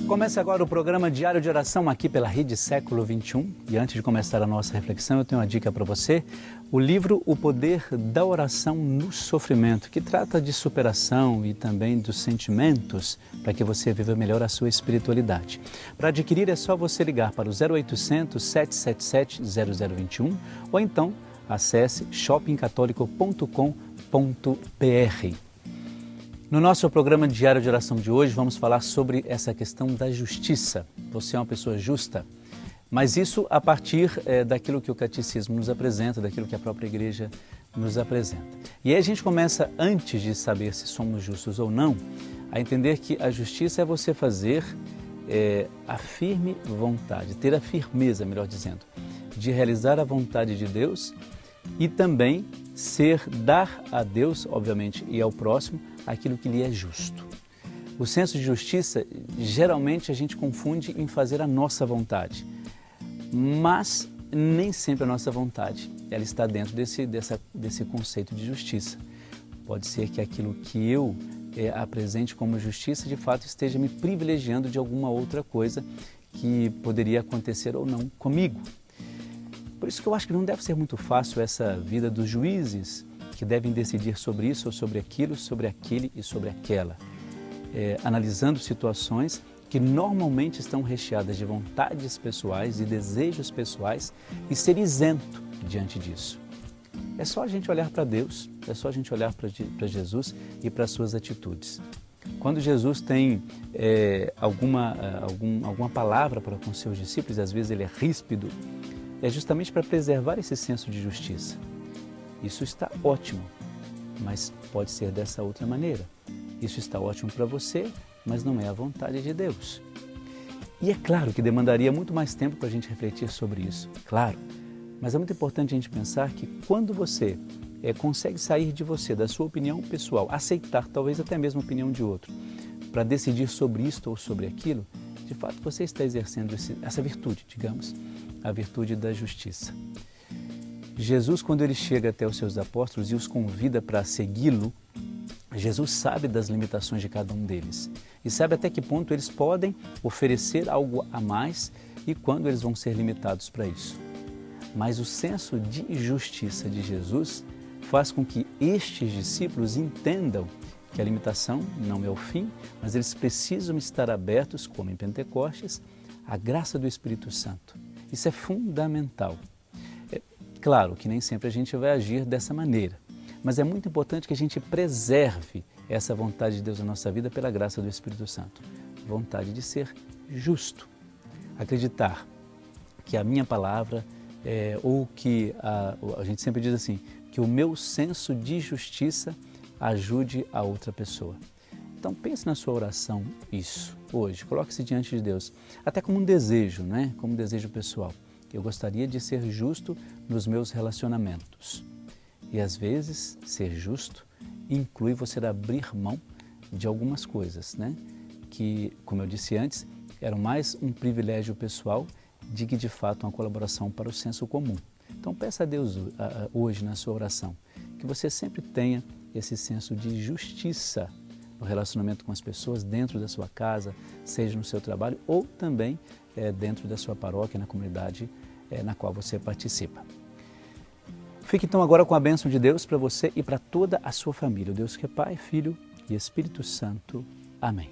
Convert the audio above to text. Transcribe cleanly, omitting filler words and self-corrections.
Começa agora o programa Diário de Oração aqui pela Rede Século XXI. E antes de começar a nossa reflexão, eu tenho uma dica para você. O livro O Poder da Oração no Sofrimento, que trata de superação e também dos sentimentos para que você viva melhor a sua espiritualidade. Para adquirir é só você ligar para o 0800 777 0021 ou então acesse shoppingcatólico.com.br. No nosso programa Diário de Oração de hoje, vamos falar sobre essa questão da justiça. Você é uma pessoa justa? Mas isso a partir daquilo que o Catecismo nos apresenta, daquilo que a própria Igreja nos apresenta. E aí a gente começa, antes de saber se somos justos ou não, a entender que a justiça é você fazer a firme vontade, ter a firmeza, melhor dizendo, de realizar a vontade de Deus e também dar a Deus, obviamente, e ao próximo, aquilo que lhe é justo. O senso de justiça, geralmente a gente confunde em fazer a nossa vontade, mas nem sempre a nossa vontade, ela está dentro desse conceito de justiça. Pode ser que aquilo que eu apresente como justiça, de fato, esteja me privilegiando de alguma outra coisa que poderia acontecer ou não comigo. Por isso que eu acho que não deve ser muito fácil essa vida dos juízes que devem decidir sobre isso ou sobre aquilo, sobre aquele e sobre aquela, analisando situações que normalmente estão recheadas de vontades pessoais e desejos pessoais e ser isento diante disso. É só a gente olhar para Deus, é só a gente olhar para Jesus e para as suas atitudes. Quando Jesus tem alguma palavra para com seus discípulos, às vezes ele é ríspido, é justamente para preservar esse senso de justiça. Isso está ótimo, mas pode ser dessa outra maneira. Isso está ótimo para você, mas não é a vontade de Deus. E é claro que demandaria muito mais tempo para a gente refletir sobre isso, claro. Mas é muito importante a gente pensar que quando você consegue sair de você, da sua opinião pessoal, aceitar talvez até mesmo a opinião de outro, para decidir sobre isto ou sobre aquilo, de fato você está exercendo essa virtude, digamos, a virtude da justiça. Jesus, quando ele chega até os seus apóstolos e os convida para segui-lo, Jesus sabe das limitações de cada um deles e sabe até que ponto eles podem oferecer algo a mais e quando eles vão ser limitados para isso. Mas o senso de justiça de Jesus faz com que estes discípulos entendam que a limitação não é o fim, mas eles precisam estar abertos, como em Pentecostes, à graça do Espírito Santo. Isso é fundamental. Claro que nem sempre a gente vai agir dessa maneira, mas é muito importante que a gente preserve essa vontade de Deus na nossa vida pela graça do Espírito Santo. Vontade de ser justo. Acreditar que a minha palavra, ou que a gente sempre diz assim, que o meu senso de justiça ajude a outra pessoa. Então pense na sua oração isso, hoje, coloque-se diante de Deus, até como um desejo, né? Como um desejo pessoal. Eu gostaria de ser justo nos meus relacionamentos. E às vezes, ser justo inclui você abrir mão de algumas coisas, né? Que, como eu disse antes, eram mais um privilégio pessoal do que de fato uma colaboração para o senso comum. Então peça a Deus hoje na sua oração que você sempre tenha esse senso de justiça no relacionamento com as pessoas dentro da sua casa, seja no seu trabalho ou também dentro da sua paróquia, na comunidade na qual você participa. Fique então agora com a bênção de Deus para você e para toda a sua família. O Deus que é Pai, Filho e Espírito Santo. Amém.